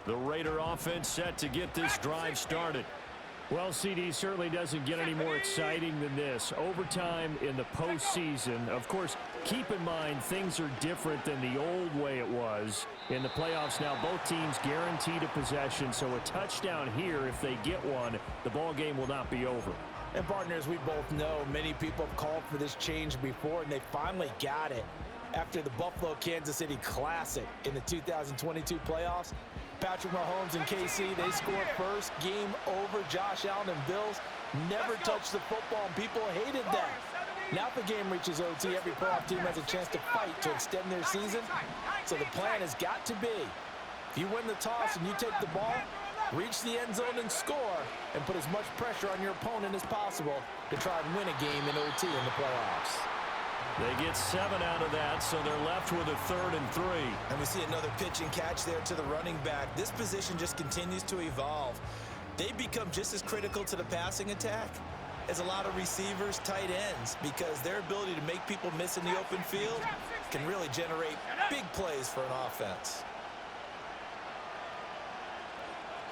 The Raider offense set to get this drive started. Well, CD, certainly doesn't get any more exciting than this. Overtime in the postseason. Of course, keep in mind things are different than the old way it was. In the playoffs now, both teams guaranteed a possession, so a touchdown here, if they get one, the ball game will not be over. And partners, we both know many people have called for this change before, and they finally got it. After the Buffalo-Kansas City Classic in the 2022 playoffs, Patrick Mahomes and KC, they scored first, game over. Josh Allen and Bills never touched the football, and people hated that. Now if the game reaches OT, every playoff team has a chance to fight to extend their season. So the plan has got to be, if you win the toss and you take the ball, reach the end zone and score, and put as much pressure on your opponent as possible to try and win a game in OT in the playoffs. They get 7 out of that, so they're left with a 3rd and 3. And we see another pitch and catch there to the running back. This position just continues to evolve. They become just as critical to the passing attack as a lot of receivers, tight ends, because their ability to make people miss in the open field can really generate big plays for an offense.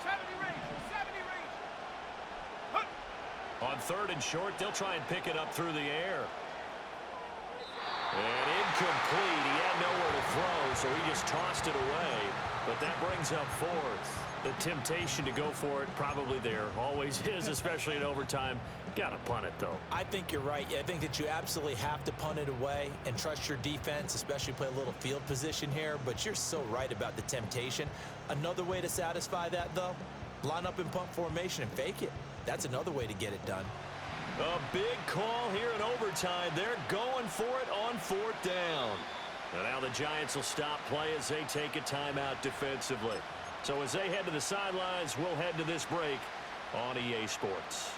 70 range. On 3rd and short, they'll try and pick it up through the air. And incomplete. He had nowhere to throw, so he just tossed it away. But that brings up 4th. The temptation to go for it probably there. Always is, especially in overtime. Got to punt it, though. I think you're right. I think that you absolutely have to punt it away and trust your defense, especially play a little field position here. But you're so right about the temptation. Another way to satisfy that, though, line up in punt formation and fake it. That's another way to get it done. A big call here in overtime. They're going for it on 4th down. And now the Giants will stop play as they take a timeout defensively. So as they head to the sidelines, we'll head to this break on EA Sports.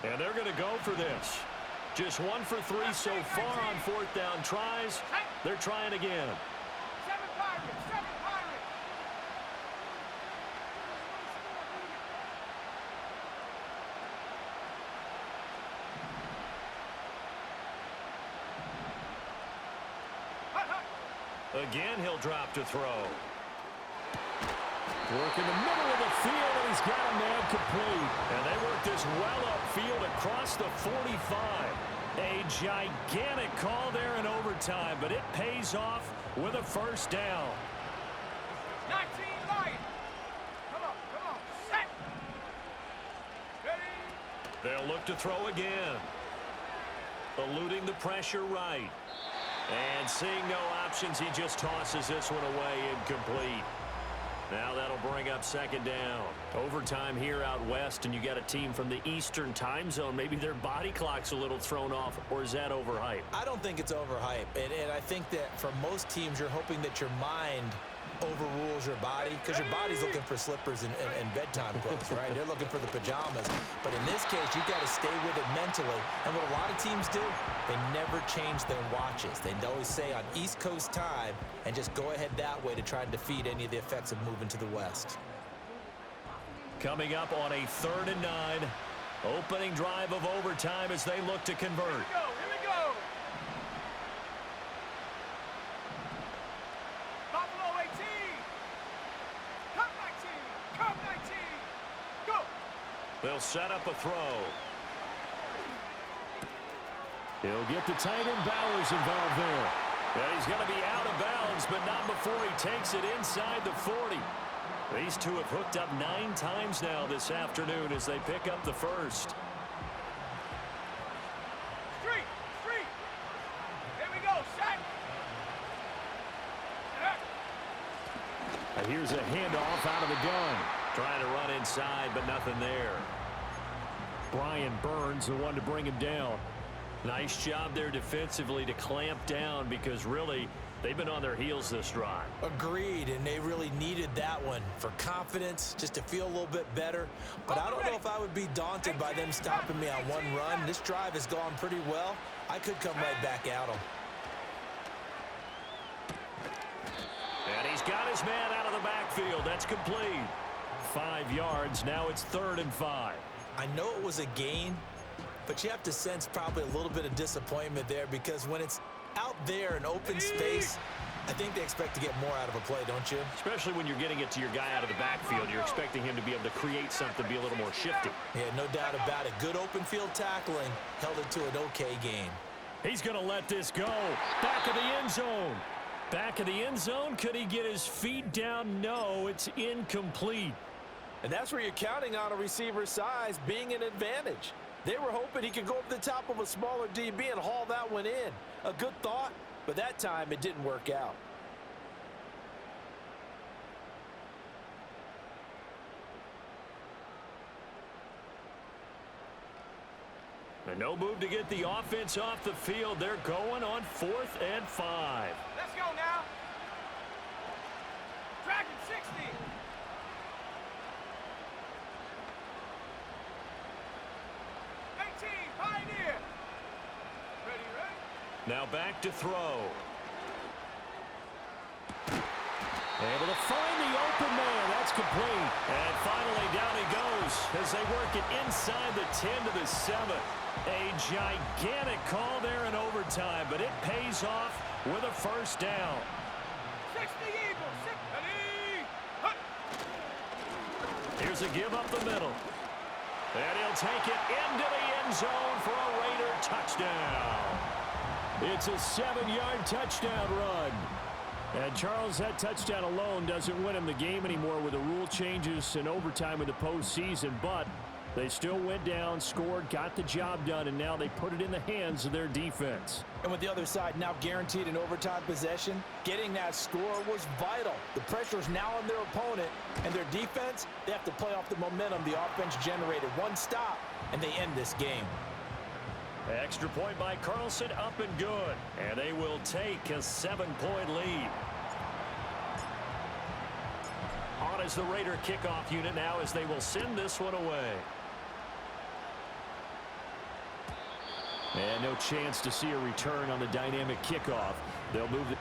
And they're going to go for this. Just 1 for 3 so far on 4th down tries. They're trying again. 7 Pirates. Again, he'll drop to throw. Work in the middle of the field, and he's got a man complete. And they work this well upfield across the 45. A gigantic call there in overtime, but it pays off with a 1st down. 19 Lions. Come on. Set. Ready. They'll look to throw again. Eluding the pressure right. And seeing no options, he just tosses this one away incomplete. Now that'll bring up 2nd down. Overtime here out west, and you got a team from the Eastern time zone. Maybe their body clock's a little thrown off, or is that overhyped? I don't think it's overhyped. And I think that for most teams, you're hoping that your mind overrules your body, because your body's looking for slippers and bedtime clothes, right? They're looking for the pajamas. But in this case, you've got to stay with it mentally. And what a lot of teams do, they never change their watches. They always say on East Coast time and just go ahead that way to try and defeat any of the effects of moving to the West. Coming up on a 3rd and 9. Opening drive of overtime as they look to convert. Here we go. Buffalo 18. Come 19. Go. They'll set up a throw. He'll get the tight end Bowers involved there. Yeah, he's going to be out of bounds, but not before he takes it inside the 40. These two have hooked up 9 times now this afternoon as they pick up the 1st. Street. Here we go. Set. And here's a handoff out of the gun. Trying to run inside, but nothing there. Brian Burns, the one to bring him down. Nice job there defensively to clamp down, because really they've been on their heels this drive. Agreed, and they really needed that one for confidence, just to feel a little bit better. But I don't know if I would be daunted by them stopping me on one run. This drive has gone pretty well. I could come right back at them. And he's got his man out of the backfield. That's complete. 5 yards. Now it's 3rd and 5. I know it was a gain, but you have to sense probably a little bit of disappointment there, because when it's Out there in open space, I think they expect to get more out of a play, don't you? Especially when you're getting it to your guy out of the backfield. You're expecting him to be able to create something, be a little more shifty. Yeah, no doubt about it. Good open field tackling held it to an okay game. He's going to let this go. Back of the end zone. Back of the end zone. Could he get his feet down? No, it's incomplete. And that's where you're counting on a receiver's size being an advantage. They were hoping he could go over the top of a smaller DB and haul that one in. A good thought, but that time it didn't work out. And no move to get the offense off the field. They're going on 4th and 5. Let's go now. Dragon 60. Pioneer. Ready. Now back to throw. Able to find the open man. That's complete. And finally down he goes as they work it inside the 10 to the 7. A gigantic call there in overtime, but it pays off with a first down. 60 Eagles. Ready. Hut. Here's a give up the middle. And he'll take it into the end zone for a Raider touchdown. It's a 7-yard touchdown run. And Charles, that touchdown alone doesn't win him the game anymore with the rule changes and overtime in the postseason, but they still went down, scored, got the job done, and now they put it in the hands of their defense. And with the other side now guaranteed an overtime possession, getting that score was vital. The pressure is now on their opponent, and their defense, they have to play off the momentum the offense generated. One stop, and they end this game. Extra point by Carlson, up and good. And they will take a 7-point lead. On is the Raider kickoff unit now as they will send this one away. And no chance to see a return on the dynamic kickoff. They'll move the...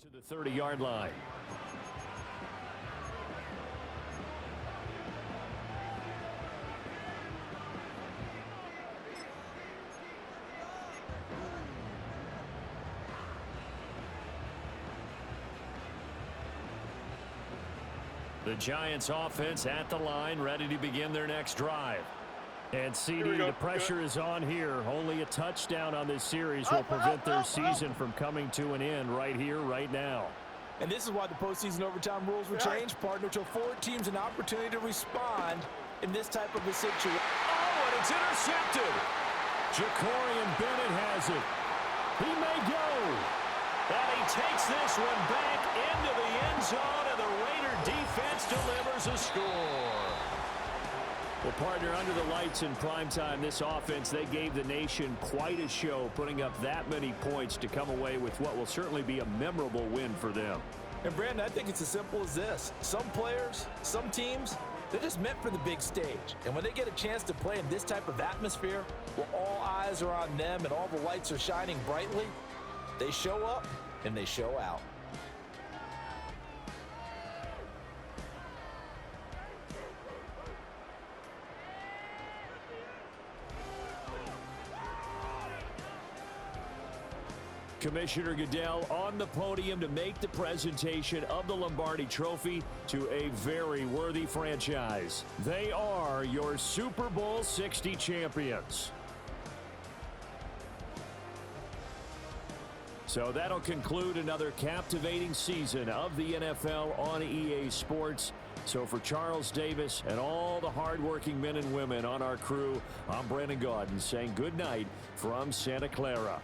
to the 30-yard line. The Giants offense at the line, ready to begin their next drive. And CD, the pressure is on here. Only a touchdown on this series will prevent their season from coming to an end right here, right now. And this is why the postseason overtime rules were changed, partner, to afford teams an opportunity to respond in this type of a situation. Oh, and it's intercepted. Jacorian Bennett has it. He may go. And he takes this one back into the end zone, and the Raider defense delivers a score. Well, partner, under the lights in primetime, this offense, they gave the nation quite a show, putting up that many points to come away with what will certainly be a memorable win for them. And, Brandon, I think it's as simple as this. Some players, some teams, they're just meant for the big stage. And when they get a chance to play in this type of atmosphere, where all eyes are on them and all the lights are shining brightly, they show up and they show out. Commissioner Goodell on the podium to make the presentation of the Lombardi Trophy to a very worthy franchise. They are your Super Bowl 60 champions. So that'll conclude another captivating season of the NFL on EA Sports. So for Charles Davis and all the hardworking men and women on our crew, I'm Brandon Gaudin saying good night from Santa Clara.